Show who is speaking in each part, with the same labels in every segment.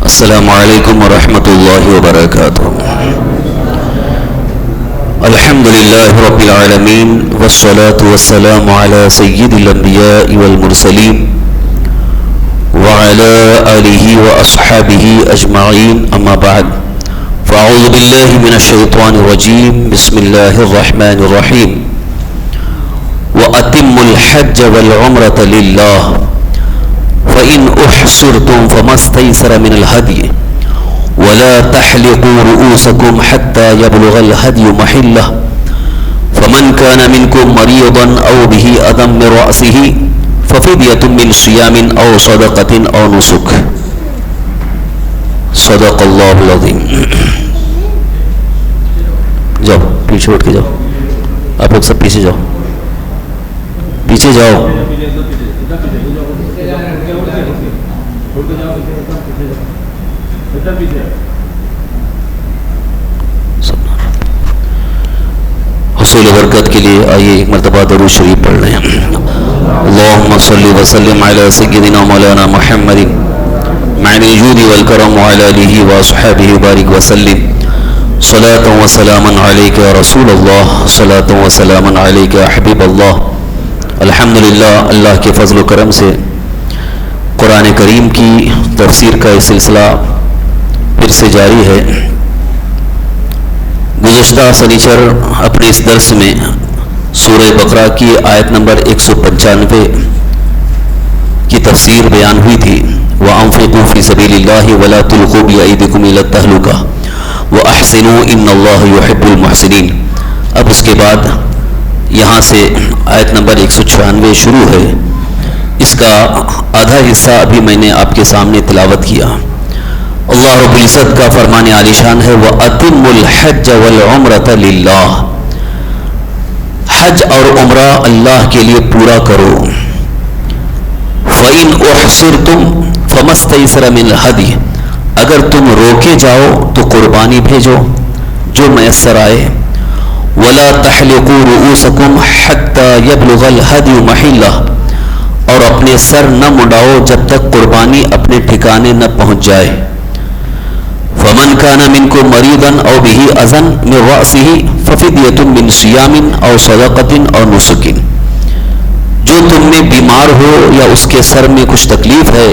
Speaker 1: السلام علیکم ورحمۃ اللہ وبرکاتہ۔ الحمد للہ رب العالمین والصلاة والسلام علی سید الانبیاء والمرسلین وعلی آلہ واصحابہ اجمعین، اما بعد فاعوذ باللہ من الشیطان الرجیم، بسم اللہ الرحمن الرحیم۔ وَأَتِمُّوا الْحَجَّ وَالْعُمْرَةَ لِلَّهِ فَإِنْ أُحْصِرْتُمْ فَمَا اسْتَيْسَرَ مِنَ الْهَدْيِ وَلَا تَحْلِقُوا رُؤُوسَكُمْ حَتَّى يَبْلُغَ الْهَدْيُ مَحِلَّهُ فَمَنْ كَانَ مِنْكُمْ مَرِيضًا أَوْ بِهِ أَذًى مِنْ رَأْسِهِ فَفِدْيَةٌ مِنْ صِيَامٍ أَوْ صَدَقَةٍ أَوْ نُسُكٍ۔ صدق اللہ العظیم۔ جاؤ پیچھے اٹھ کے جاؤ، آپ لوگ سب پیچھے جاؤ، پیچھے جاؤ۔ حصول برکت کے لیے آئیے ایک مرتبہ درود شریف پڑھ رہے ہیں۔ اللہم صلی وسلم علی سیدنا مولانا محمد معن الجود والکرم وعلی آلہ واصحابہ بارک وسلم۔ صلاة و سلاما علیک یا رسول اللہ، صلاة و سلاما علیک یا حبیب اللہ۔ الحمدللہ، اللہ کے فضل و کرم سے قرآن کریم کی تفسیر کا یہ سلسلہ پھر سے جاری ہے۔ گزشتہ سنیچر اپنے اس درس میں سورہ بقرہ کی آیت نمبر 195 کی تفسیر بیان ہوئی تھی۔ وَأَنفِقُوا فِي سَبِيلِ اللَّهِ وَلَا تُلْقُوا بِأَيْدِكُمْ إِلَى التَّهْلُكَةِ وَأَحْسِنُوا إِنَّ اللَّهَ يُحِبُّ الْمُحْسِنِينَ۔ اب اس کے بعد یہاں سے آیت نمبر 196 شروع ہے۔ اس کا آدھا حصہ ابھی میں نے آپ کے سامنے تلاوت کیا۔ اللہ رب العزت کا فرمان عالی شان ہے، وَأَتِمُّوا الْحَجَّ وَالْعُمْرَةَ لِلَّهِ، حج اور عمرہ اللہ کے لیے پورا کرو۔ فَإِنْ أُحْصِرْتُمْ فَمَا اسْتَيْسَرَ مِنَ الْهَدْيِ، اگر تم روکے جاؤ تو قربانی بھیجو جو میسر آئے۔ وَلَا تَحْلِقُوا رُؤُوسَكُمْ حَتَّى يَبْلُغَ الْهَدْيُ مَحِلَّهُ، اور اپنے سر نہ مڈاؤ جب تک قربانی اپنے ٹھکانے نہ پہنچ جائے۔ فَمَنْ كَانَ مِنْكُمْ مَرِيضًا أَوْ بِهِ أَذًى مِنْ رَأْسِهِ فَفِدْيَةٌ مِنْ صِيَامٍ أَوْ صَدَقَةٍ أَوْ نُسُكٍ، جو تم میں بیمار ہو یا اس کے سر میں کچھ تکلیف ہے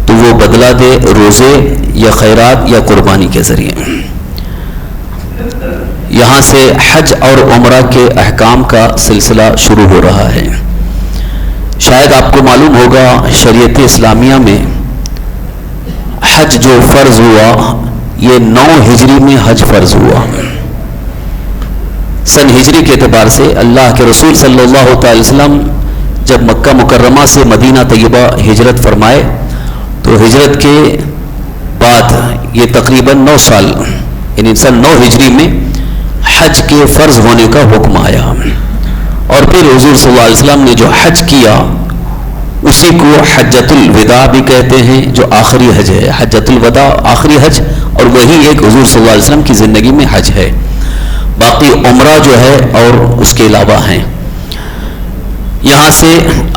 Speaker 1: تو وہ بدلہ دے روزے یا خیرات یا قربانی کے ذریعے۔ یہاں سے حج اور عمرہ کے احکام کا سلسلہ شروع ہو رہا ہے۔ شاید آپ کو معلوم ہوگا شریعت اسلامیہ میں حج جو فرض ہوا یہ 9 ہجری میں حج فرض ہوا۔ سن ہجری کے اعتبار سے اللہ کے رسول صلی اللہ تعالی وسلم جب مکہ مکرمہ سے مدینہ طیبہ ہجرت فرمائے تو ہجرت کے بعد یہ تقریباً 9 سال یعنی سن 9 ہجری میں حج کے فرض ہونے کا حکم آیا، اور پھر حضور صلی اللہ علیہ وسلم نے جو حج کیا اسی کو حجۃ الوداع بھی کہتے ہیں، جو آخری حج ہے۔ حجۃ الوداع آخری حج، اور وہی ایک حضور صلی اللہ علیہ وسلم کی زندگی میں حج ہے۔ باقی عمرہ جو ہے اور اس کے علاوہ ہیں۔ یہاں سے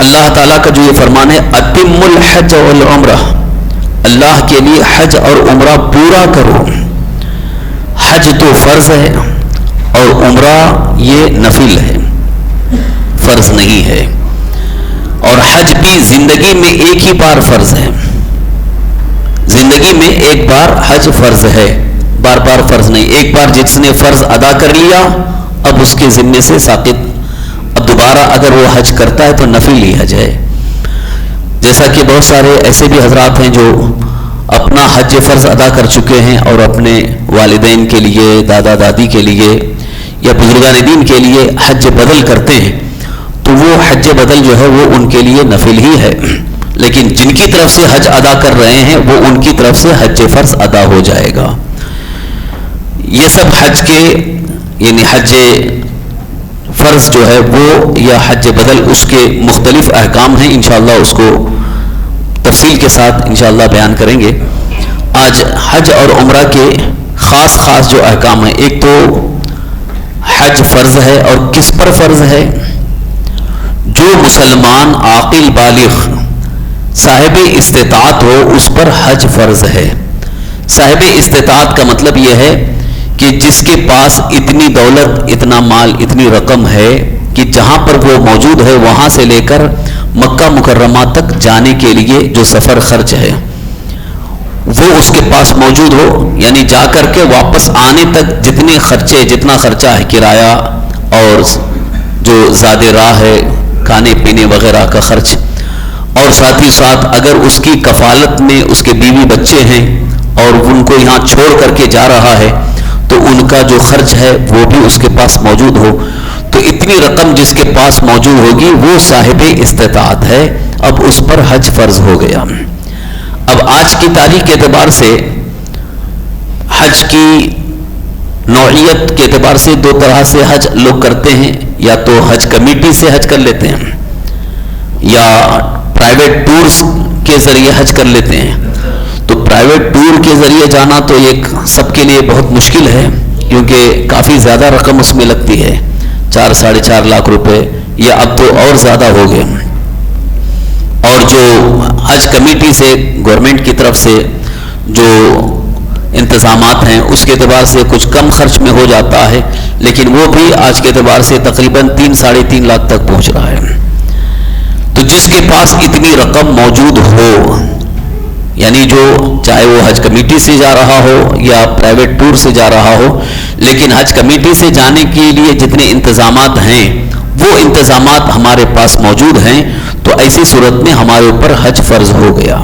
Speaker 1: اللہ تعالیٰ کا جو یہ فرمان ہے، اتم الحج والعمرہ، اللہ کے لیے حج اور عمرہ پورا کرو۔ حج تو فرض ہے اور عمرہ یہ نفل ہے، فرض نہیں ہے۔ اور حج بھی زندگی میں ایک ہی بار فرض ہے، زندگی میں ایک بار حج فرض ہے، بار بار فرض نہیں۔ ایک بار جس نے فرض ادا کر لیا اب اس کے ذمے سے ساقط، اب دوبارہ اگر وہ حج کرتا ہے تو نفل ہی حج ہے۔ جیسا کہ بہت سارے ایسے بھی حضرات ہیں جو اپنا حج فرض ادا کر چکے ہیں اور اپنے والدین کے لیے، دادا دادی کے لیے یا بزرگان دین کے لیے حج بدل کرتے ہیں، تو وہ حج بدل جو ہے وہ ان کے لیے نفل ہی ہے، لیکن جن کی طرف سے حج ادا کر رہے ہیں وہ ان کی طرف سے حج فرض ادا ہو جائے گا۔ یہ سب حج کے یعنی حج فرض جو ہے وہ یا حج بدل اس کے مختلف احکام ہیں، انشاءاللہ اس کو تفصیل کے ساتھ انشاءاللہ بیان کریں گے۔ آج حج اور عمرہ کے خاص جو احکام ہیں، ایک تو حج فرض ہے، اور کس پر فرض ہے؟ جو مسلمان عاقل بالغ صاحب استطاعت ہو اس پر حج فرض ہے۔ صاحب استطاعت کا مطلب یہ ہے کہ جس کے پاس اتنی دولت، اتنا مال، اتنی رقم ہے کہ جہاں پر وہ موجود ہے وہاں سے لے کر مکہ مکرمہ تک جانے کے لیے جو سفر خرچ ہے وہ اس کے پاس موجود ہو، یعنی جا کر کے واپس آنے تک جتنا خرچہ ہے، کرایہ اور جو زاد راہ ہے، کھانے پینے وغیرہ کا خرچ، اور ساتھ ہی ساتھ اگر اس کی کفالت میں اس کے بیوی بچے ہیں اور ان کو یہاں چھوڑ کر کے جا رہا ہے تو ان کا جو خرچ ہے وہ بھی اس کے پاس موجود ہو، تو اتنی رقم جس کے پاس موجود ہوگی وہ صاحب استطاعت ہے، اب اس پر حج فرض ہو گیا۔ اب آج کی تاریخ کے اعتبار سے حج کی نوعیت کے اعتبار سے دو طرح سے حج لوگ کرتے ہیں، یا تو حج کمیٹی سے حج کر لیتے ہیں یا پرائیویٹ ٹورز کے ذریعے حج کر لیتے ہیں۔ تو پرائیویٹ ٹور کے ذریعے جانا تو ایک سب کے لیے بہت مشکل ہے، کیونکہ کافی زیادہ رقم اس میں لگتی ہے، 4-4.5 لاکھ روپے، یا اب تو اور زیادہ ہو گئے۔ اور جو حج کمیٹی سے گورنمنٹ کی طرف سے جو انتظامات ہیں اس کے اعتبار سے کچھ کم خرچ میں ہو جاتا ہے، لیکن وہ بھی آج کے اعتبار سے تقریباً 3-3.5 لاکھ تک پہنچ رہا ہے۔ تو جس کے پاس اتنی رقم موجود ہو، یعنی جو چاہے وہ حج کمیٹی سے جا رہا ہو یا پرائیویٹ ٹور سے جا رہا ہو، لیکن حج کمیٹی سے جانے کے لیے جتنے انتظامات ہیں وہ انتظامات ہمارے پاس موجود ہیں، تو ایسی صورت میں ہمارے اوپر حج فرض ہو گیا۔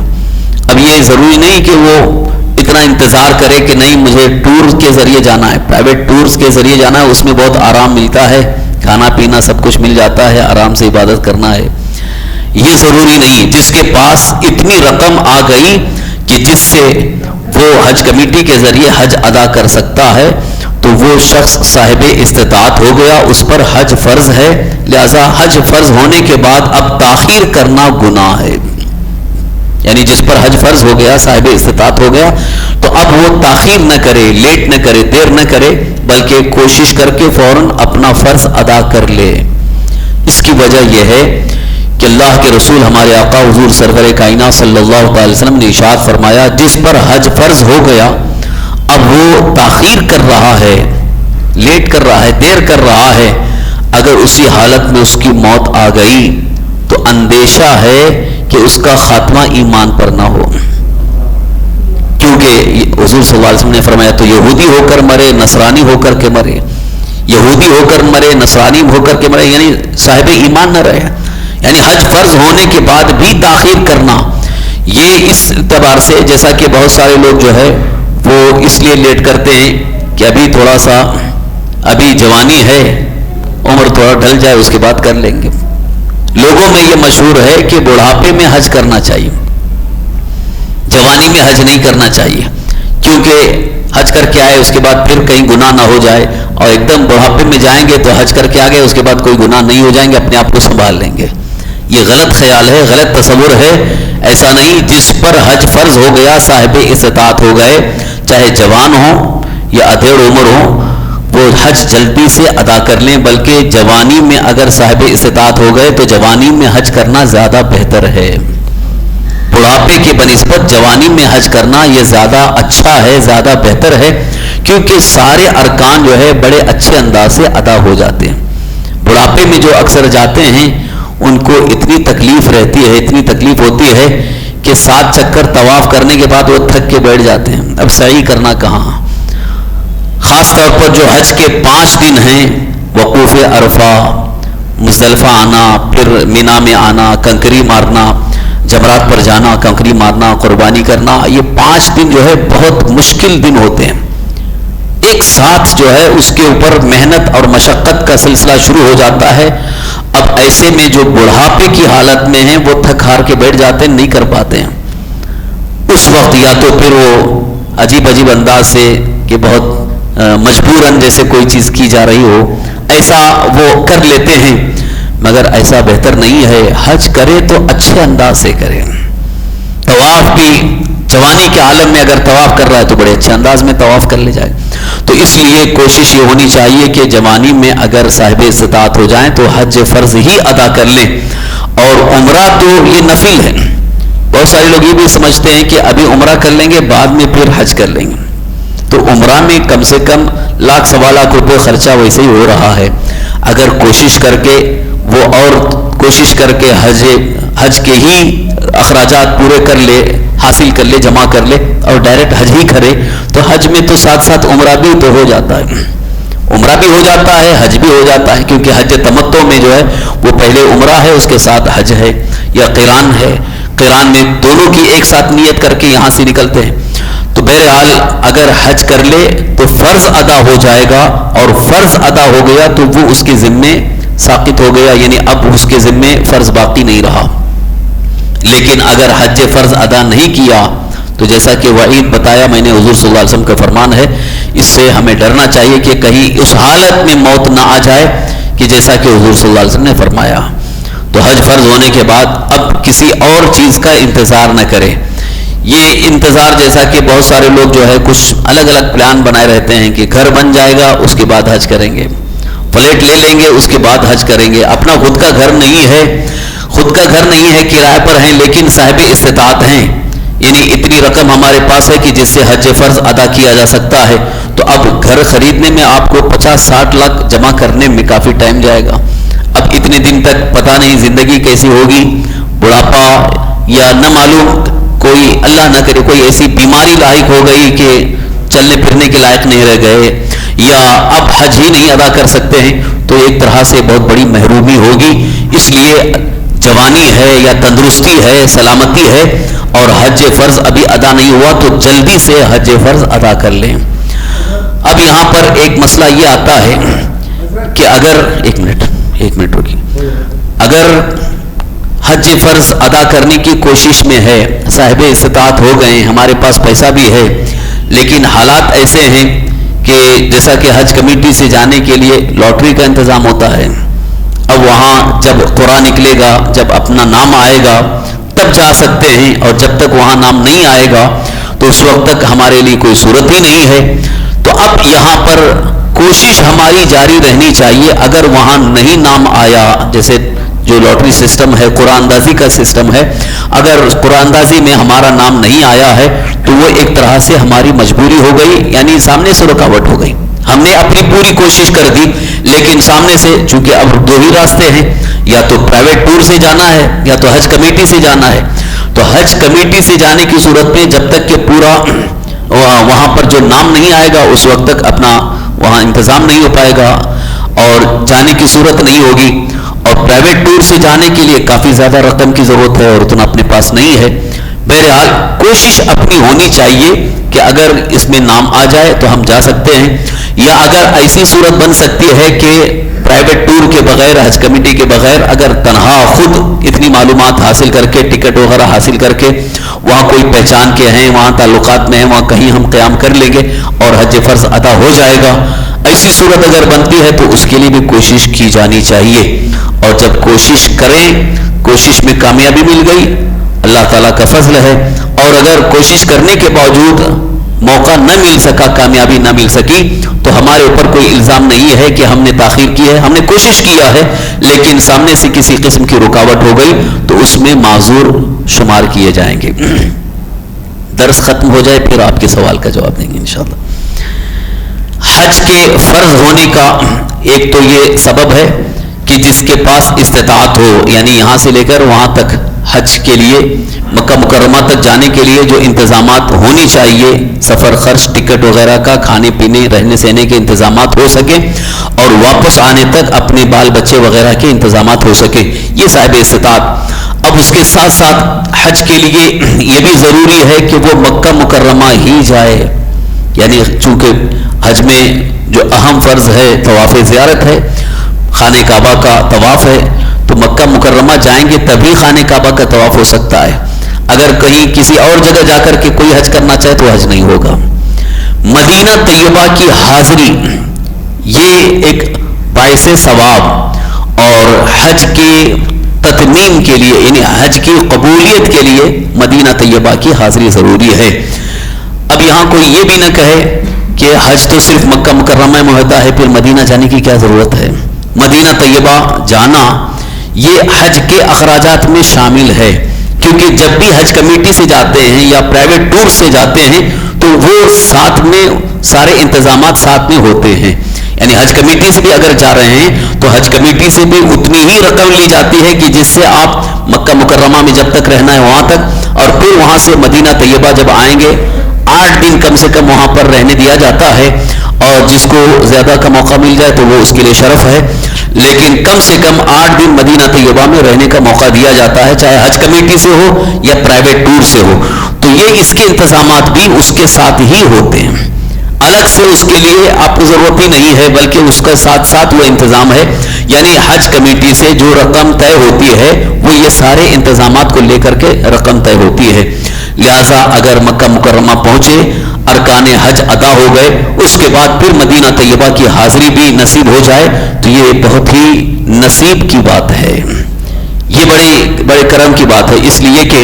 Speaker 1: اب یہ ضروری نہیں کہ وہ اتنا انتظار کرے کہ نہیں مجھے ٹور کے ذریعے جانا ہے، پرائیویٹ ٹورز کے ذریعے جانا ہے، اس میں بہت آرام ملتا ہے، کھانا پینا سب کچھ مل جاتا ہے، آرام سے عبادت کرنا ہے، یہ ضروری نہیں۔ جس کے پاس اتنی رقم آ گئی کہ جس سے وہ حج کمیٹی کے ذریعے حج ادا کر سکتا ہے تو وہ شخص صاحب استطاعت ہو گیا، اس پر حج فرض ہے، لہذا حج فرض ہونے کے بعد اب تاخیر کرنا گناہ ہے۔ یعنی جس پر حج فرض ہو گیا، صاحب استطاعت ہو گیا، تو اب وہ تاخیر نہ کرے، لیٹ نہ کرے، دیر نہ کرے، بلکہ کوشش کر کے فوراً اپنا فرض ادا کر لے۔ اس کی وجہ یہ ہے کہ اللہ کے رسول ہمارے آقا حضور سرور کائنات صلی اللہ علیہ وسلم نے ارشاد فرمایا، جس پر حج فرض ہو گیا اب وہ تاخیر کر رہا ہے، لیٹ کر رہا ہے، دیر کر رہا ہے، اگر اسی حالت میں اس کی موت آ گئی تو اندیشہ ہے کہ اس کا خاتمہ ایمان پر نہ ہو، کیونکہ حضور صلی اللہ علیہ وسلم نے فرمایا تو یہودی ہو کر مرے، نصرانی ہو کر کے مرے، یہودی ہو کر مرے، نصرانی ہو کر کے مرے، یعنی صاحب ایمان نہ رہے۔ یعنی حج فرض ہونے کے بعد بھی تاخیر کرنا، یہ اس اعتبار سے جیسا کہ بہت سارے لوگ جو ہے وہ اس لیے لیٹ کرتے ہیں کہ ابھی تھوڑا سا ابھی جوانی ہے، عمر تھوڑا ڈھل جائے اس کے بعد کر لیں گے۔ لوگوں میں یہ مشہور ہے کہ بڑھاپے میں حج کرنا چاہیے، جوانی میں حج نہیں کرنا چاہیے، کیونکہ حج کر کے آئے اس کے بعد پھر کہیں گناہ نہ ہو جائے، اور ایک دم بڑھاپے میں جائیں گے تو حج کر کے آ گئے اس کے بعد کوئی گناہ نہیں ہو جائیں گے، اپنے آپ کو سنبھال لیں گے۔ یہ غلط خیال ہے، غلط تصور ہے، ایسا نہیں۔ جس پر حج فرض ہو گیا، صاحب استطاعت ہو گئے، چاہے جوان ہو یا ادھیڑ عمر ہو، وہ حج جلدی سے ادا کر لیں، بلکہ جوانی میں اگر صاحب استطاعت ہو گئے تو جوانی میں حج کرنا زیادہ بہتر ہے۔ بڑھاپے کی بنسبت جوانی میں حج کرنا یہ زیادہ اچھا ہے، زیادہ بہتر ہے، کیونکہ سارے ارکان جو ہے بڑے اچھے انداز سے ادا ہو جاتے ہیں۔ بڑھاپے میں جو اکثر جاتے ہیں ان کو اتنی تکلیف رہتی ہے، اتنی تکلیف ہوتی ہے کہ 7 چکر طواف کرنے کے بعد وہ تھک کے بیٹھ جاتے ہیں، اب سعی کرنا کہاں۔ خاص طور پر جو حج کے 5 دن ہیں، وقوف عرفہ، مزدلفہ آنا، پھر مینا میں آنا، کنکری مارنا، جمرات پر جانا، کنکری مارنا، قربانی کرنا، یہ 5 دن جو ہے بہت مشکل دن ہوتے ہیں۔ ایک ساتھ جو ہے اس کے اوپر محنت اور مشقت کا سلسلہ شروع ہو جاتا ہے۔ اب ایسے میں جو بڑھاپے کی حالت میں ہیں وہ تھک ہار کے بیٹھ جاتے ہیں، نہیں کر پاتے ہیں۔ اس وقت یا تو پھر وہ عجیب عجیب انداز سے کہ بہت مجبوراً جیسے کوئی چیز کی جا رہی ہو، ایسا وہ کر لیتے ہیں، مگر ایسا بہتر نہیں ہے۔ حج کرے تو اچھے انداز سے کرے۔ طواف بھی جوانی کے عالم میں اگر طواف کر رہا ہے تو بڑے اچھے انداز میں طواف کر لے جائے۔ تو اس لیے کوشش یہ ہونی چاہیے کہ جوانی میں اگر صاحب استطاعت ہو جائیں تو حج فرض ہی ادا کر لیں، اور عمرہ تو یہ نفل ہے، بہت سارے لوگ یہ بھی سمجھتے ہیں کہ ابھی عمرہ کر لیں گے بعد میں پھر حج کر لیں گے، تو عمرہ میں کم سے کم لاکھ سوا لاکھ روپے خرچہ ویسے ہی ہو رہا ہے. اگر کوشش کر کے وہ اور کوشش کر کے حج کے ہی اخراجات پورے کر لے، حاصل کر لے، جمع کر لے اور ڈائریکٹ حج ہی کرے، تو حج میں تو ساتھ ساتھ عمرہ بھی تو ہو جاتا ہے، عمرہ بھی ہو جاتا ہے، حج بھی ہو جاتا ہے. کیونکہ حج تمتع میں جو ہے وہ پہلے عمرہ ہے، اس کے ساتھ حج ہے، یا قران ہے. قران میں دونوں کی ایک ساتھ نیت کر کے یہاں سے نکلتے ہیں. تو بہرحال اگر حج کر لے تو فرض ادا ہو جائے گا، اور فرض ادا ہو گیا تو وہ اس کے ذمے ساقط ہو گیا، یعنی اب اس کے ذمے فرض باقی نہیں رہا. لیکن اگر حج فرض ادا نہیں کیا تو جیسا کہ وعید بتایا میں نے، حضور صلی اللہ علیہ وسلم کا فرمان ہے، اس سے ہمیں ڈرنا چاہیے کہ کہیں اس حالت میں موت نہ آ جائے کہ جیسا کہ حضور صلی اللہ علیہ وسلم نے فرمایا. تو حج فرض ہونے کے بعد اب کسی اور چیز کا انتظار نہ کرے. یہ انتظار جیسا کہ بہت سارے لوگ جو ہے کچھ الگ الگ پلان بنائے رہتے ہیں کہ گھر بن جائے گا اس کے بعد حج کریں گے، فلیٹ لے لیں گے اس کے بعد حج کریں گے. اپنا خود کا گھر نہیں ہے، خود کا گھر نہیں ہے، کرائے پر ہیں لیکن صاحب استطاعت ہیں، یعنی اتنی رقم ہمارے پاس ہے کہ جس سے حج فرض ادا کیا جا سکتا ہے. تو اب گھر خریدنے میں آپ کو 50-60 لاکھ جمع کرنے میں کافی ٹائم جائے گا. اب اتنے دن تک پتہ نہیں زندگی کیسی ہوگی، بڑھاپا یا نہ معلوم کوئی اللہ نہ کرے کوئی ایسی بیماری لاحق ہو گئی کہ چلنے پھرنے کے لائق نہیں رہ گئے، یا اب حج ہی نہیں ادا کر سکتے ہیں، تو ایک طرح سے بہت بڑی محرومی ہوگی. اس لیے جوانی ہے یا تندرستی ہے، سلامتی ہے، اور حج فرض ابھی ادا نہیں ہوا تو جلدی سے حج فرض ادا کر لیں. اب یہاں پر ایک مسئلہ یہ آتا ہے کہ اگر ایک منٹ ہوگی، اگر حج فرض ادا کرنے کی کوشش میں ہے، صاحب استطاعت ہو گئے، ہمارے پاس پیسہ بھی ہے، لیکن حالات ایسے ہیں کہ جیسا کہ حج کمیٹی سے جانے کے لیے لاٹری کا انتظام ہوتا ہے. اب وہاں جب قرعہ نکلے گا، جب اپنا نام آئے گا تب جا سکتے ہیں، اور جب تک وہاں نام نہیں آئے گا تو اس وقت تک ہمارے لیے کوئی صورت ہی نہیں ہے. تو اب یہاں پر کوشش ہماری جاری رہنی چاہیے. اگر وہاں نہیں نام آیا، جیسے جو لاٹری سسٹم ہے، قرعہ اندازی کا سسٹم ہے، اگر قرعہ اندازی میں ہمارا نام نہیں آیا ہے تو وہ ایک طرح سے ہماری مجبوری ہو گئی، یعنی سامنے سے رکاوٹ ہو گئی. ہم نے اپنی پوری کوشش کر دی لیکن سامنے سے، چونکہ اب دو ہی راستے ہیں، یا تو پرائیویٹ ٹور سے جانا ہے یا تو حج کمیٹی سے جانا ہے. تو حج کمیٹی سے جانے کی صورت میں جب تک کہ پورا وہاں پر جو نام نہیں آئے گا اس وقت تک اپنا وہاں انتظام نہیں ہو پائے گا اور جانے کی صورت نہیں ہوگی. اور پرائیویٹ ٹور سے جانے کے لیے کافی زیادہ رقم کی ضرورت ہے اور اتنا اپنے پاس نہیں ہے. بہرحال کوشش اپنی ہونی چاہیے کہ اگر اس میں نام آ جائے تو ہم جا سکتے ہیں، یا اگر ایسی صورت بن سکتی ہے کہ پرائیویٹ ٹور کے بغیر، حج کمیٹی کے بغیر، اگر تنہا خود اتنی معلومات حاصل کر کے، ٹکٹ وغیرہ حاصل کر کے، وہاں کوئی پہچان کے ہیں، وہاں تعلقات میں ہیں، وہاں کہیں ہم قیام کر لیں گے اور حج فرض ادا ہو جائے گا، ایسی صورت اگر بنتی ہے تو اس کے لیے بھی کوشش کی جانی چاہیے. اور جب کوشش کریں، کوشش میں کامیابی مل گئی اللہ تعالیٰ کا فضل ہے، اور اگر کوشش کرنے کے باوجود موقع نہ مل سکا، کامیابی نہ مل سکی، تو ہمارے اوپر کوئی الزام نہیں ہے کہ ہم نے تاخیر کی ہے. ہم نے کوشش کیا ہے لیکن سامنے سے کسی قسم کی رکاوٹ ہو گئی تو اس میں معذور شمار کیے جائیں گے. درس ختم ہو جائے پھر آپ کے سوال کا جواب دیں گے انشاءاللہ. حج کے فرض ہونے کا ایک تو یہ سبب ہے کہ جس کے پاس استطاعت ہو، یعنی یہاں سے لے کر وہاں تک حج کے لیے، مکہ مکرمہ تک جانے کے لیے جو انتظامات ہونی چاہیے، سفر خرچ، ٹکٹ وغیرہ کا، کھانے پینے، رہنے سہنے کے انتظامات ہو سکے، اور واپس آنے تک اپنے بال بچے وغیرہ کے انتظامات ہو سکے، یہ صاحب استطاعت. اب اس کے ساتھ ساتھ حج کے لیے یہ بھی ضروری ہے کہ وہ مکہ مکرمہ ہی جائے، یعنی چونکہ حج میں جو اہم فرض ہے طواف زیارت ہے، خانہ کعبہ کا طواف ہے، تو مکہ مکرمہ جائیں گے تبھی خانہ کعبہ کا طواف ہو سکتا ہے. اگر کہیں کسی اور جگہ جا کر کے کوئی حج کرنا چاہے تو حج نہیں ہوگا. مدینہ طیبہ کی حاضری یہ ایک باعث ثواب، اور حج کے تتمیم کے لیے، یعنی حج کی قبولیت کے لیے مدینہ طیبہ کی حاضری ضروری ہے. اب یہاں کوئی یہ بھی نہ کہے کہ حج تو صرف مکہ مکرمہ میں ہوتا ہے، پھر مدینہ جانے کی کیا ضرورت ہے. مدینہ طیبہ جانا یہ حج کے اخراجات میں شامل ہے، کیونکہ جب بھی حج کمیٹی سے جاتے ہیں یا پرائیویٹ ٹور سے جاتے ہیں تو وہ ساتھ میں سارے انتظامات ساتھ میں ہوتے ہیں. یعنی حج کمیٹی سے بھی اگر جا رہے ہیں تو حج کمیٹی سے بھی اتنی ہی رقم لی جاتی ہے کہ جس سے آپ مکہ مکرمہ میں جب تک رہنا ہے وہاں تک، اور پھر وہاں سے مدینہ طیبہ جب آئیں گے 8 دن کم سے کم وہاں پر رہنے دیا جاتا ہے. اور جس کو زیادہ کا موقع مل جائے تو وہ اس کے لیے شرف ہے، لیکن کم سے کم 8 دن مدینہ طیبہ میں رہنے کا موقع دیا جاتا ہے، چاہے حج کمیٹی سے ہو یا پرائیویٹ ٹور سے ہو. تو یہ اس کے انتظامات بھی اس کے ساتھ ہی ہوتے ہیں، الگ سے اس کے لیے آپ کو ضرورت ہی نہیں ہے، بلکہ اس کا ساتھ ساتھ وہ انتظام ہے. یعنی حج کمیٹی سے جو رقم طے ہوتی ہے وہ یہ سارے انتظامات کو لے کر کے رقم طے ہوتی ہے. لہذا اگر مکہ مکرمہ پہنچے، ارکان حج ادا ہو گئے، اس کے بعد پھر مدینہ طیبہ کی حاضری بھی نصیب ہو جائے تو یہ بہت ہی نصیب کی بات ہے، یہ بڑے کرم کی بات ہے. اس لیے کہ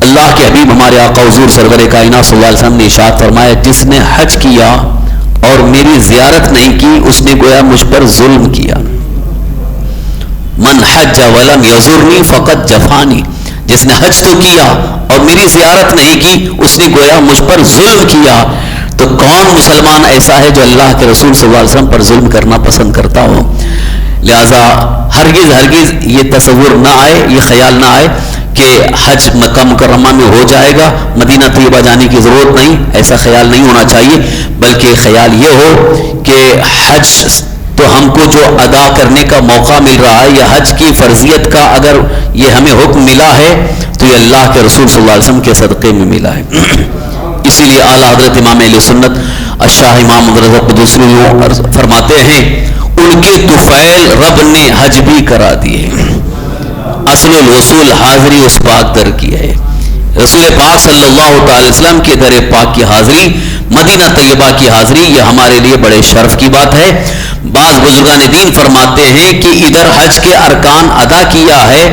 Speaker 1: اللہ کے حبیب ہمارے آقا حضور سرور کائنات صلی اللہ علیہ وسلم نے ارشاد فرمایا، جس نے حج کیا اور میری زیارت نہیں کی اس نے گویا مجھ پر ظلم کیا. من حج ولم یزرنی فقط جفانی، جس نے حج تو کیا اور میری زیارت نہیں کی اس نے گویا مجھ پر ظلم کیا. تو کون مسلمان ایسا ہے جو اللہ کے رسول صلی اللہ علیہ وسلم پر ظلم کرنا پسند کرتا ہو؟ لہذا ہرگز یہ تصور نہ آئے، یہ خیال نہ آئے کہ حج مکہ مکرمہ میں ہو جائے گا، مدینہ طیبہ جانے کی ضرورت نہیں، ایسا خیال نہیں ہونا چاہیے. بلکہ خیال یہ ہو کہ حج تو ہم کو جو ادا کرنے کا موقع مل رہا ہے یا حج کی فرضیت کا اگر یہ ہمیں حکم ملا ہے تو یہ اللہ کے رسول صلی اللہ علیہ وسلم کے صدقے میں ملا ہے. اسی لیے اعلیٰ حضرت امام اہل سنت الشاہ امام رضا قدس فرماتے ہیں، ان کے طفیل رب نے حج بھی کرا دیے، اصل الوصول حاضری اس پاک در کی ہے. رسول پاک صلی اللہ تعالی وسلم کے در پاک کی حاضری، مدینہ طیبہ کی حاضری، یہ ہمارے لیے بڑے شرف کی بات ہے. بعض بزرگان دین فرماتے ہیں کہ ادھر حج کے ارکان ادا کیا ہے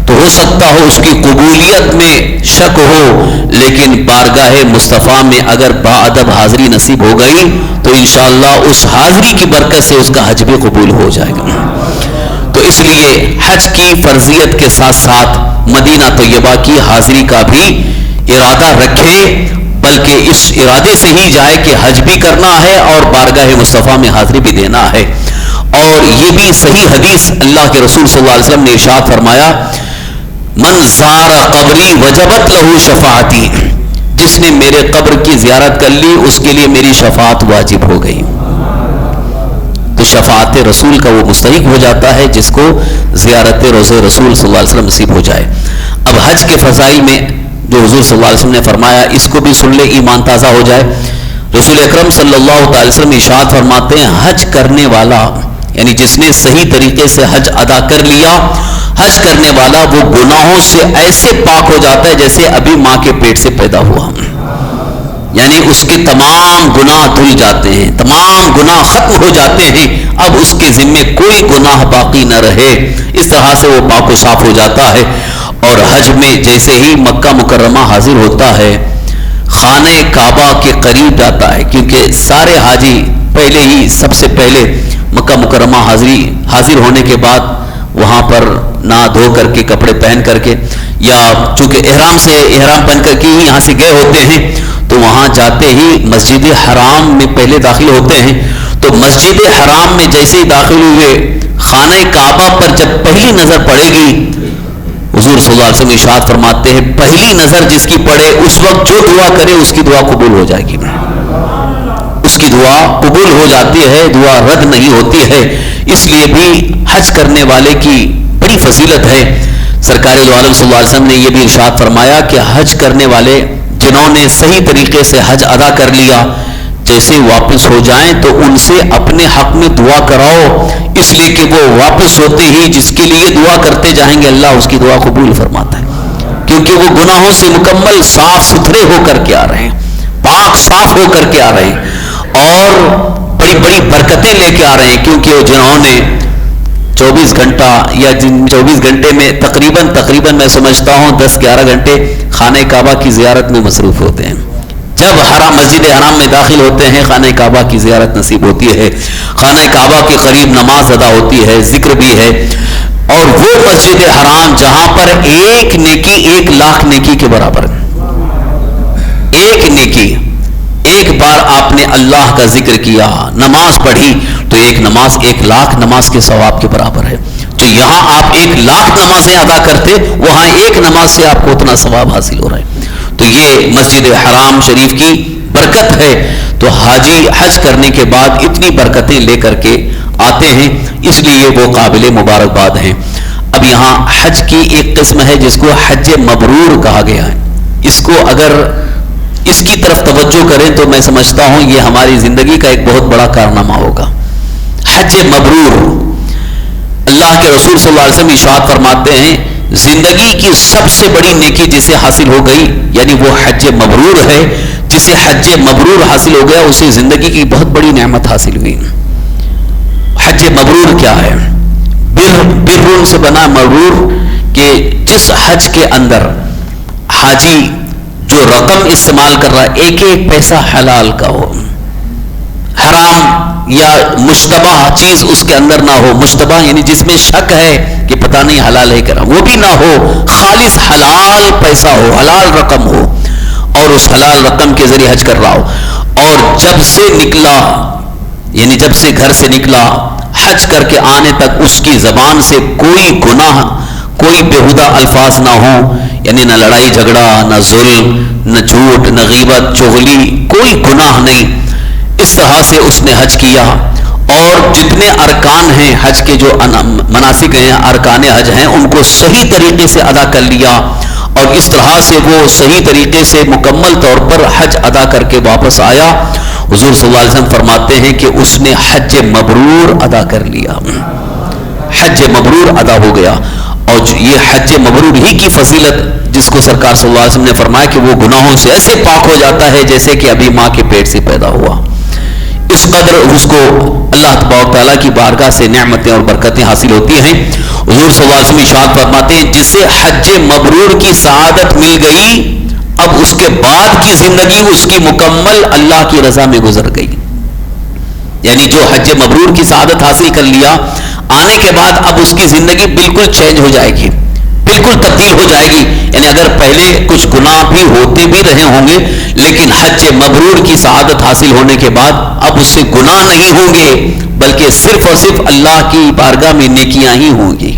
Speaker 1: تو ہو سکتا ہو اس کی قبولیت میں شک ہو، لیکن بارگاہ مصطفیٰ میں اگر باادب حاضری نصیب ہو گئی تو انشاءاللہ اس حاضری کی برکت سے اس کا حج بھی قبول ہو جائے گا. تو اس لیے حج کی فرضیت کے ساتھ ساتھ مدینہ طیبہ کی حاضری کا بھی ارادہ رکھے، بلکہ اس ارادے سے ہی جائے کہ حج بھی کرنا ہے اور بارگاہ مصطفیٰ میں حاضری بھی دینا ہے. اور یہ بھی صحیح حدیث اللہ کے رسول صلی اللہ علیہ وسلم نے ارشاد فرمایا، من زار قبری وجبت لہو شفاعتی، جس نے میرے قبر کی زیارت کر لی اس کے لیے میری شفاعت واجب ہو گئی. تو شفاعت رسول کا وہ مستحق ہو جاتا ہے جس کو زیارت روضہ رسول صلی اللہ علیہ وسلم نصیب ہو جائے. اب حج کے فضائل میں جو حضور صلی اللہ علیہ وسلم نے فرمایا اس کو بھی سن لے، ایمان تازہ ہو جائے. رسول اکرم صلی اللہ تعالی وسلم ارشاد فرماتے ہیں، حج کرنے والا یعنی جس نے صحیح طریقے سے حج ادا کر لیا، حج کرنے والا وہ گناہوں سے ایسے پاک ہو جاتا ہے جیسے ابھی ماں کے پیٹ سے پیدا ہوا. یعنی اس کے تمام گناہ دھل جاتے ہیں، تمام گناہ ختم ہو جاتے ہیں، اب اس کے ذمے کوئی گناہ باقی نہ رہے. اس طرح سے وہ پاک و صاف ہو جاتا ہے. اور حج میں جیسے ہی مکہ مکرمہ حاضر ہوتا ہے، خانہ کعبہ کے قریب جاتا ہے، کیونکہ سارے حاجی پہلے ہی سب سے پہلے مکہ مکرمہ حاضر ہونے کے بعد وہاں پر نہا دھو کر کے کپڑے پہن کر کے یا چونکہ احرام پہن کر کے ہی یہاں سے گئے ہوتے ہیں تو وہاں جاتے ہی مسجد حرام میں پہلے داخل ہوتے ہیں. تو مسجد حرام میں جیسے ہی داخل ہوئے خانہ کعبہ پر جب پہلی نظر پڑے گی، حضور صلی اللہ علیہ وسلم ارشاد فرماتے ہیں پہلی نظر جس کی پڑے اس وقت جو دعا کرے اس کی دعا قبول ہو جائے گی، اس کی دعا قبول ہو جاتی ہے، دعا رد نہیں ہوتی ہے. اس لیے بھی حج کرنے والے کی بڑی فضیلت ہے. سرکار دو عالم صلی اللہ علیہ وسلم نے یہ بھی ارشاد فرمایا کہ حج کرنے والے جنہوں نے صحیح طریقے سے حج ادا کر لیا، جیسے واپس ہو جائیں تو ان سے اپنے حق میں دعا کراؤ، اس لیے کہ وہ واپس ہوتے ہی جس کے لیے دعا کرتے جائیں گے اللہ اس کی دعا قبول فرماتا ہے، کیونکہ وہ گناہوں سے مکمل صاف ستھرے ہو کر کے آ رہے ہیں، پاک صاف ہو کر کے آ رہے ہیں اور بڑی بڑی برکتیں لے کے آ رہے ہیں. کیونکہ وہ جنہوں نے 24 گھنٹہ یا جن 24 گھنٹے میں تقریباً میں سمجھتا ہوں 10-11 گھنٹے خانہ کعبہ کی زیارت میں مصروف ہوتے ہیں. جب مسجد حرام میں داخل ہوتے ہیں خانہ کعبہ کی زیارت نصیب ہوتی ہے، خانہ کعبہ کے قریب نماز ادا ہوتی ہے، ذکر بھی ہے. اور وہ مسجد حرام جہاں پر ایک نیکی 1,00,000 نیکی کے برابر ہے. ایک نیکی، ایک بار آپ نے اللہ کا ذکر کیا، نماز پڑھی، تو ایک نماز 1,00,000 نماز کے ثواب کے برابر ہے. تو یہاں آپ 1,00,000 نمازیں ادا کرتے، وہاں ایک نماز سے آپ کو اتنا ثواب حاصل ہو رہا ہے. تو یہ مسجد حرام شریف کی برکت ہے. تو حاجی حج کرنے کے بعد اتنی برکتیں لے کر کے آتے ہیں، اس لیے وہ قابل مبارکباد ہیں. اب یہاں حج کی ایک قسم ہے جس کو حج مبرور کہا گیا ہے. اس کو اگر اس کی طرف توجہ کریں تو میں سمجھتا ہوں یہ ہماری زندگی کا ایک بہت بڑا کارنامہ ہوگا. حج مبرور، اللہ کے رسول صلی اللہ علیہ وسلم ارشاد فرماتے ہیں زندگی کی سب سے بڑی نیکی جسے حاصل ہو گئی، یعنی وہ حج مبرور ہے. جسے حج مبرور حاصل ہو گیا اسے زندگی کی بہت بڑی نعمت حاصل ہوئی. حج مبرور کیا ہے؟ برون سے بنا مبرور، کہ جس حج کے اندر حاجی جو رقم استعمال کر رہا ہے ایک ایک پیسہ حلال کا ہو، حرام یا مشتبہ چیز اس کے اندر نہ ہو. مشتبہ یعنی جس میں شک ہے کہ پتہ نہیں حلال ہے کرا، وہ بھی نہ ہو. خالص حلال پیسہ ہو، حلال رقم ہو، اور اس حلال رقم کے ذریعے حج کر رہا ہو. اور جب سے نکلا، یعنی جب سے گھر سے نکلا حج کر کے آنے تک اس کی زبان سے کوئی گناہ، کوئی بےہودہ الفاظ نہ ہو، یعنی نہ لڑائی جھگڑا، نہ ظلم، نہ جھوٹ، نہ غیبت، چغلی، کوئی گناہ نہیں. اس طرح سے اس نے حج کیا. اور جتنے ارکان ہیں حج کے، جو مناسک ہیں، ارکان حج ہیں، ان کو صحیح طریقے سے ادا کر لیا. اور اس طرح سے وہ صحیح طریقے سے مکمل طور پر حج ادا کر کے واپس آیا. حضور صلی اللہ علیہ وسلم فرماتے ہیں کہ اس نے حج مبرور ادا کر لیا، حج مبرور ادا ہو گیا. اور یہ حج مبرور ہی کی فضیلت، جس کو سرکار صلی اللہ علیہ وسلم نے فرمایا کہ وہ گناہوں سے ایسے پاک ہو جاتا ہے جیسے کہ ابھی ماں کے پیٹ سے پیدا ہوا. اس قدر اس کو اللہ تبارک تعالیٰ کی بارگاہ سے نعمتیں اور برکتیں حاصل ہوتی ہیں. حضور صلی اللہ علیہ وسلم ارشاد فرماتے ہیں جسے حج مبرور کی سعادت مل گئی، اب اس کے بعد کی زندگی اس کی مکمل اللہ کی رضا میں گزر گئی. یعنی جو حج مبرور کی سعادت حاصل کر لیا، آنے کے بعد اب اس کی زندگی بالکل چینج ہو جائے گی، بالکل تبدیل ہو جائے گی. یعنی اگر پہلے کچھ گناہ بھی ہوتے بھی رہے ہوں گے، لیکن حج مبرور کی سعادت حاصل ہونے کے بعد اب اس سے گناہ نہیں ہوں گے، بلکہ صرف اور صرف اللہ کی بارگاہ میں نیکیاں ہی ہوں گی.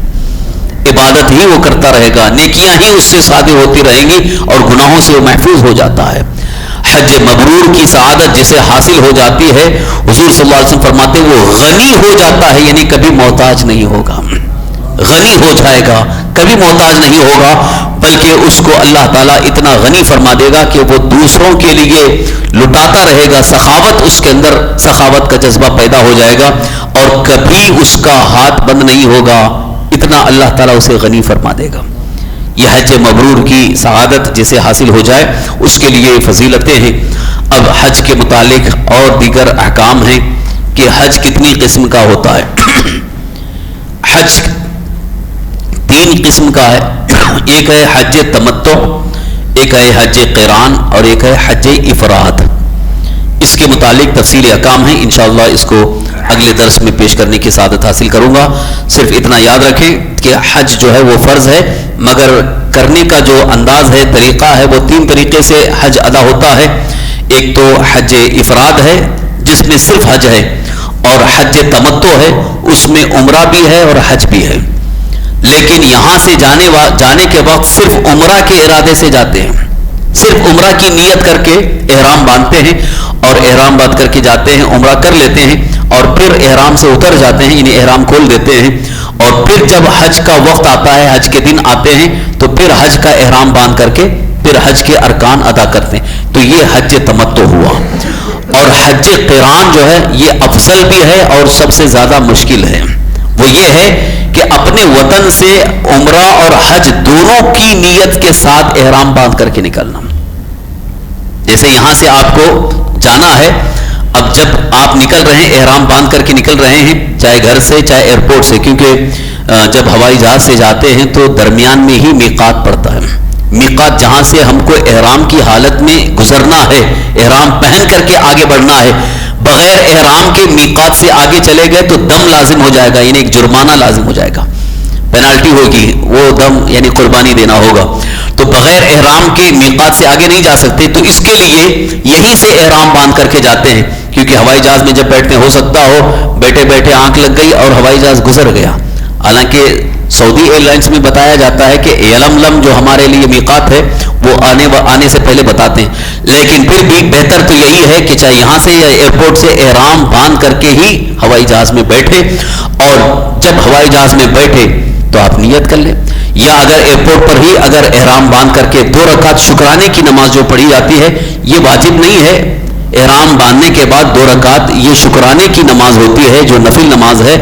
Speaker 1: عبادت ہی وہ کرتا رہے گا، نیکیاں ہی اس سے صادر ہوتی رہیں گی، اور گناہوں سے وہ محفوظ ہو جاتا ہے. حج مبرور کی سعادت جسے حاصل ہو جاتی ہے، حضور صلی اللہ علیہ وسلم فرماتے ہیں وہ غنی ہو جاتا ہے. یعنی کبھی محتاج نہیں ہوگا، غنی ہو جائے گا، کبھی محتاج نہیں ہوگا، بلکہ اس کو اللہ تعالیٰ اتنا غنی فرما دے گا کہ وہ دوسروں کے لیے لٹاتا رہے گا. سخاوت، اس کے اندر سخاوت کا جذبہ پیدا ہو جائے گا، اور کبھی اس کا ہاتھ بند نہیں ہوگا. اتنا اللہ تعالیٰ اسے غنی فرما دے گا. یہ حج مبرور کی سعادت جسے حاصل ہو جائے اس کے لیے فضیلتیں ہیں. اب حج کے متعلق اور دیگر احکام ہیں کہ حج کتنی قسم کا ہوتا ہے. حج 3 قسم کا ہے. ایک ہے حج تمتع، ایک ہے حج قران، اور ایک ہے حج افراد. اس کے متعلق تفصیل احکام ہیں، انشاءاللہ اس کو اگلے درس میں پیش کرنے کی سعادت حاصل کروں گا. صرف اتنا یاد رکھیں کہ حج جو ہے وہ فرض ہے، مگر کرنے کا جو انداز ہے، طریقہ ہے، وہ 3 طریقے سے حج ادا ہوتا ہے. ایک تو حج افراد ہے جس میں صرف حج ہے، اور حج تمتع ہے اس میں عمرہ بھی ہے اور حج بھی ہے. لیکن یہاں سے جانے کے وقت صرف عمرہ کے ارادے سے جاتے ہیں، صرف عمرہ کی نیت کر کے احرام باندھتے ہیں، اور احرام باندھ کر کے جاتے ہیں، عمرہ کر لیتے ہیں، اور پھر احرام سے اتر جاتے ہیں، یعنی احرام کھول دیتے ہیں. اور پھر جب حج کا وقت آتا ہے، حج کے دن آتے ہیں، تو پھر حج کا احرام باندھ کر کے پھر حج کے ارکان ادا کرتے ہیں. تو یہ حج تمتع ہوا. اور حج قران جو ہے یہ افضل بھی ہے اور سب سے زیادہ مشکل ہے. وہ یہ ہے کہ اپنے وطن سے عمرہ اور حج دونوں کی نیت کے ساتھ احرام باندھ کر کے نکلنا. جیسے یہاں سے آپ کو جانا ہے، اب جب آپ نکل رہے ہیں، احرام باندھ کر کے نکل رہے ہیں، چاہے گھر سے چاہے ایئرپورٹ سے، کیونکہ جب ہوائی جہاز سے جاتے ہیں تو درمیان میں ہی میقات پڑتا ہے. میقات جہاں سے ہم کو احرام کی حالت میں گزرنا ہے، احرام پہن کر کے آگے بڑھنا ہے. بغیر احرام کے میقات سے آگے چلے گئے تو دم لازم ہو جائے گا، یعنی ایک جرمانہ لازم ہو جائے گا. پینالٹی ہوگی، وہ دم یعنی قربانی دینا ہوگا. تو بغیر احرام کے میقات سے آگے نہیں جا سکتے. تو اس کے لیے یہیں سے احرام باندھ کر کے جاتے ہیں، کیونکہ ہوائی جہاز میں جب بیٹھتے ہیں ہو سکتا ہو بیٹھے بیٹھے آنکھ لگ گئی اور ہوائی جہاز گزر گیا. حالانکہ سعودی ایئر لائنس میں بتایا جاتا ہے کہ یلملم جو ہمارے لیے میقات ہے وہ آنے سے پہلے بتاتے ہیں، لیکن پھر بھی بہتر تو یہی ہے کہ چاہے یہاں سے یا ایئرپورٹ سے احرام باندھ کر کے ہی ہوائی جہاز میں بیٹھے، اور جب ہوائی جہاز میں بیٹھے تو آپ نیت کر لیں. یا اگر ایئرپورٹ پر ہی اگر احرام باندھ کر کے 2 رکعت شکرانے کی نماز جو پڑھی جاتی ہے، یہ واجب نہیں ہے. احرام باندھنے کے بعد 2 رکعت یہ شکرانے کی نماز ہوتی ہے جو نفل نماز ہے.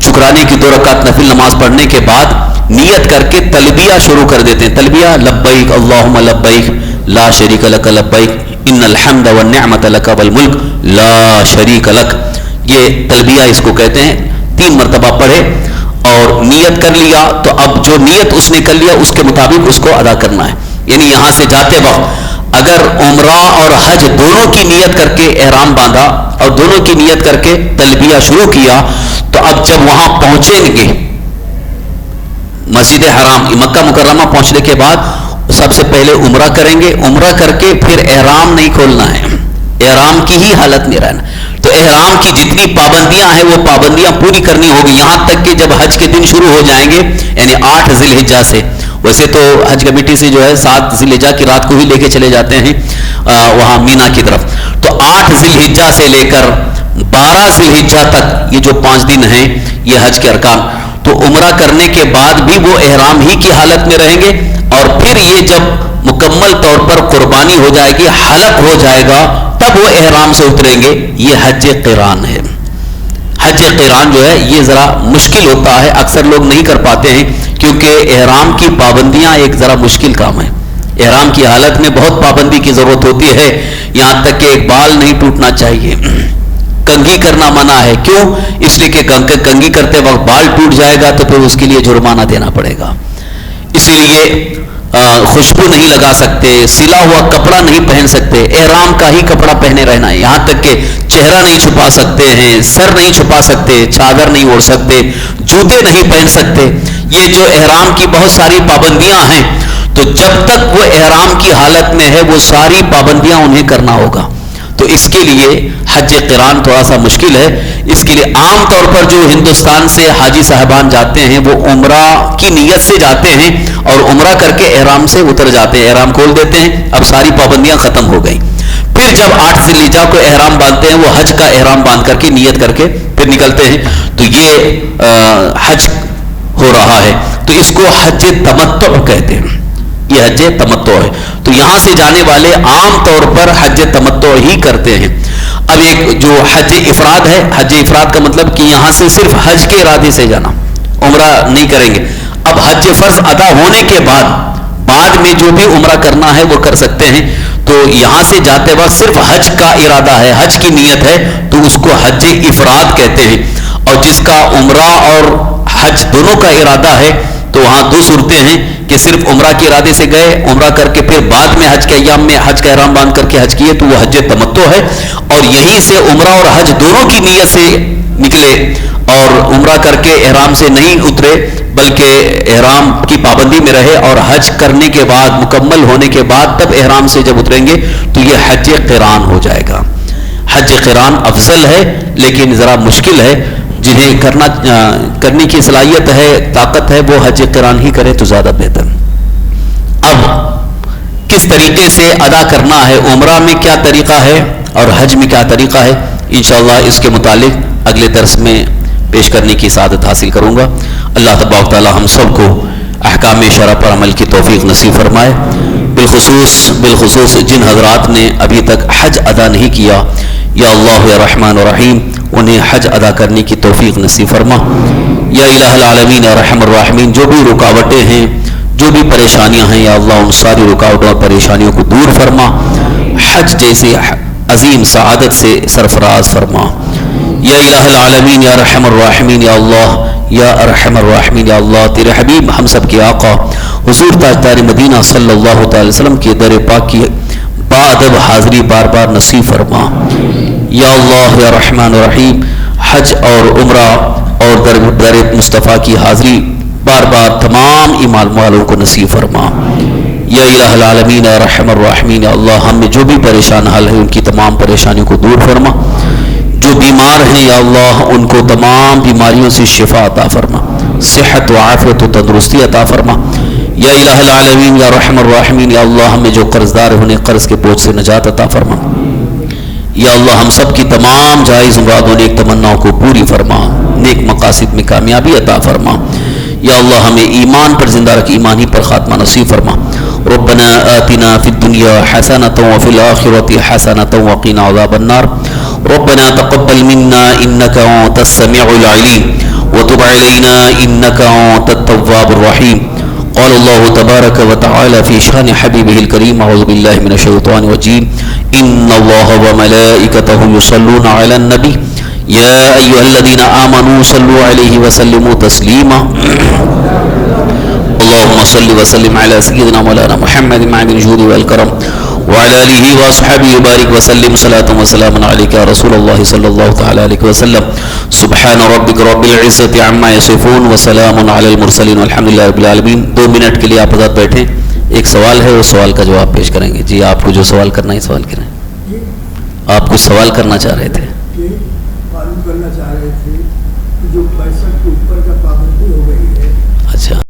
Speaker 1: شکرانے کی 2 رکعت نفل نماز پڑھنے کے بعد نیت کر کے تلبیہ شروع کر دیتے ہیں. تلبیہ لبیک اللہم لبیک لا شریک لک لبیک ان الحمد والنعمت لک والملک لا شریک لک. یہ تلبیہ اس کو کہتے ہیں. 3 مرتبہ پڑھے اور نیت کر لیا، تو اب جو نیت اس نے کر لیا اس کے مطابق اس کو ادا کرنا ہے. یعنی یہاں سے جاتے وقت اگر عمرہ اور حج دونوں کی نیت کر کے احرام باندھا اور دونوں کی نیت کر کے تلبیہ شروع کیا، تو اب جب وہاں پہنچیں گے مسجد حرام مکہ مکرمہ پہنچنے کے بعد سب سے پہلے عمرہ کریں گے. عمرہ کر کے پھر احرام نہیں کھولنا ہے، احرام کی ہی حالت میں رہنا. تو احرام کی جتنی پابندیاں ہیں وہ پابندیاں پوری کرنی ہوگی، یہاں تک کہ جب حج کے دن شروع ہو جائیں گے یعنی 8 ذی الحجہ سے. ویسے تو حج کمیٹی سے جو ہے 7 ذی الحجہ کی رات کو ہی لے کے چلے جاتے ہیں وہاں مینا کی طرف. تو 8 ذی الحجہ سے لے کر 12 ذی الحجہ تک یہ جو 5 دن ہیں یہ حج کے ارکان. تو عمرہ کرنے کے بعد بھی وہ احرام ہی کی حالت میں رہیں گے، اور پھر یہ جب مکمل طور پر قربانی ہو جائے گی، حلق ہو جائے گا، تب وہ احرام سے اتریں گے. یہ حج قران ہے. حج قران جو ہے یہ ذرا مشکل ہوتا ہے، اکثر لوگ نہیں کر پاتے ہیں کیونکہ احرام کی پابندیاں ایک ذرا مشکل کام ہے. احرام کی حالت میں بہت پابندی کی ضرورت ہوتی ہے، یہاں تک کہ ایک بال نہیں ٹوٹنا چاہیے. کنگھی کرنا منع ہے. کیوں؟ اس لیے کہ کنگھی کرتے وقت بال ٹوٹ جائے گا تو پھر اس کے لیے جرمانہ دینا پڑے گا. اسی لیے خوشبو نہیں لگا سکتے، سلا ہوا کپڑا نہیں پہن سکتے، احرام کا ہی کپڑا پہنے رہنا ہے. یہاں تک کہ چہرہ نہیں چھپا سکتے ہیں، سر نہیں چھپا سکتے، چادر نہیں اوڑھ سکتے، جوتے نہیں پہن سکتے. یہ جو احرام کی بہت ساری پابندیاں ہیں، تو جب تک وہ احرام کی حالت میں ہے وہ ساری پابندیاں انہیں کرنا ہوگا. تو اس کے لیے حج قران تھوڑا سا مشکل ہے. اس کے لیے عام طور پر جو ہندوستان سے حاجی صاحبان جاتے ہیں وہ عمرہ کی نیت سے جاتے ہیں اور عمرہ کر کے احرام سے اتر جاتے ہیں، احرام کھول دیتے ہیں. اب ساری پابندیاں ختم ہو گئیں. پھر جب 8 ذی الحجہ کو احرام باندھتے ہیں، وہ حج کا احرام باندھ کر کے نیت کر کے پھر نکلتے ہیں. تو یہ حج ہو رہا ہے. تو اس کو حج تمتع کہتے ہیں. یہ حج تمتع ہے. تو یہاں سے جانے والے عام طور پر حج تمتع ہی کرتے ہیں. اب ایک جو حج افراد ہے، حج افراد کا مطلب کہ یہاں سے صرف حج کے ارادے سے جانا، عمرہ نہیں کریں گے. اب حج فرض ادا ہونے کے بعد میں جو بھی عمرہ کرنا ہے وہ کر سکتے ہیں. تو یہاں سے جاتے وقت صرف حج کا ارادہ ہے، حج کی نیت ہے، تو اس کو حج افراد کہتے ہیں. اور جس کا عمرہ اور حج دونوں کا ارادہ ہے تو وہاں 2 صورتیں ہیں کہ صرف عمرہ کے ارادے سے گئے، عمرہ کر کے پھر بعد میں حج کے ایام میں حج کا احرام باندھ کر کے حج کیے تو وہ حج تمتع ہے. اور یہیں سے عمرہ اور حج دونوں کی نیت سے نکلے اور عمرہ کر کے احرام سے نہیں اترے بلکہ احرام کی پابندی میں رہے اور حج کرنے کے بعد مکمل ہونے کے بعد تب احرام سے جب اتریں گے تو یہ حج قران ہو جائے گا. حج قران افضل ہے لیکن ذرا مشکل ہے. جنہیں کرنے کی صلاحیت ہے، طاقت ہے، وہ حج قران ہی کرے تو زیادہ بہتر. اب کس طریقے سے ادا کرنا ہے، عمرہ میں کیا طریقہ ہے اور حج میں کیا طریقہ ہے، انشاءاللہ اس کے متعلق اگلے درس میں پیش کرنے کی سعادت حاصل کروں گا. اللہ تبارک تعالی ہم سب کو احکام شرع پر عمل کی توفیق نصیب فرمائے. بالخصوص جن حضرات نے ابھی تک حج ادا نہیں کیا، یا اللہ یا رحمان و رحیم انہیں حج ادا کرنے کی توفیق نصیب فرما. یا الہ العالمین یا رحم الراحمین جو بھی رکاوٹیں ہیں، جو بھی پریشانیاں ہیں، یا اللہ ان ساری رکاوٹوں اور پریشانیوں کو دور فرما. حج جیسے عظیم سعادت سے سرفراز فرما. یا الہ العالمین یا رحم الراحمین یا اللہ یا ارحم الراحمین یا اللہ تیرے حبیب ہم سب کے آقا حضور تاجدار مدینہ صلی اللہ تعالی وسلم کے در پاک کی بادب حاضری بار بار نصیب فرما. یا اللہ یا رحمان الرحیم حج اور عمرہ اور در مصطفیٰ کی حاضری بار بار تمام ایمان والوں کو نصیب فرما. یا الہ العالمین یا رحم الراحمین، یا اللہ ہم میں جو بھی پریشان حال ہے ان کی تمام پریشانیوں کو دور فرما. جو بیمار ہیں یا اللہ ان کو تمام بیماریوں سے شفا عطا فرما، صحت و عافیت و تندرستی عطا فرما. یا الہ العالمین یا رحم الراحمین، یا اللہ ہمیں جو قرض دار ہیں انہیں قرض کے بوجھ سے نجات عطا فرما. یا اللہ ہم سب کی تمام جائز مرادوں نیک تمناؤں کو پوری فرما، نیک مقاصد میں کامیابی عطا فرما. یا اللہ ہمیں ایمان پر زندہ رکھ، ایمان ہی پر خاتمہ نصیب فرما. ربنا آتنا فی الدنیا حسنۃ وفی الآخرۃ حسنۃ وقنا عذاب النار. ربنا تقبل منا انك انت السميع العليم وتب علينا انك انت التواب الرحيم. قال الله تبارك وتعالى في شان حبيبه الكريم: اعوذ بالله من الشيطان الرجيم. ان الله وملائكته يصلون على النبي يا ايها الذين امنوا صلوا عليه وسلموا تسليما. اللهم صل وسلم على سيدنا مولانا محمد معدن الجود والكرم وعلى آله وأصحابه وبارك وسلم صلاة وسلام عليك يا رسول الله صلى الله تعالى عليه وسلم. سبحان ربك رب العزة عما يصفون وسلام على المرسلين والحمد لله رب العالمين. 2 منٹ کے لیے آپ حضرات بیٹھیں، ایک سوال ہے، اس سوال کا جواب پیش کریں گے. جی آپ کو جو سوال کرنا ہے سوال کریں. آپ کچھ سوال کرنا چاہ رہے تھے؟
Speaker 2: معلوم کرنا چاہ رہے تھے جو 65 کے اوپر کا پابندی ہو گئی ہے.
Speaker 1: اچھا.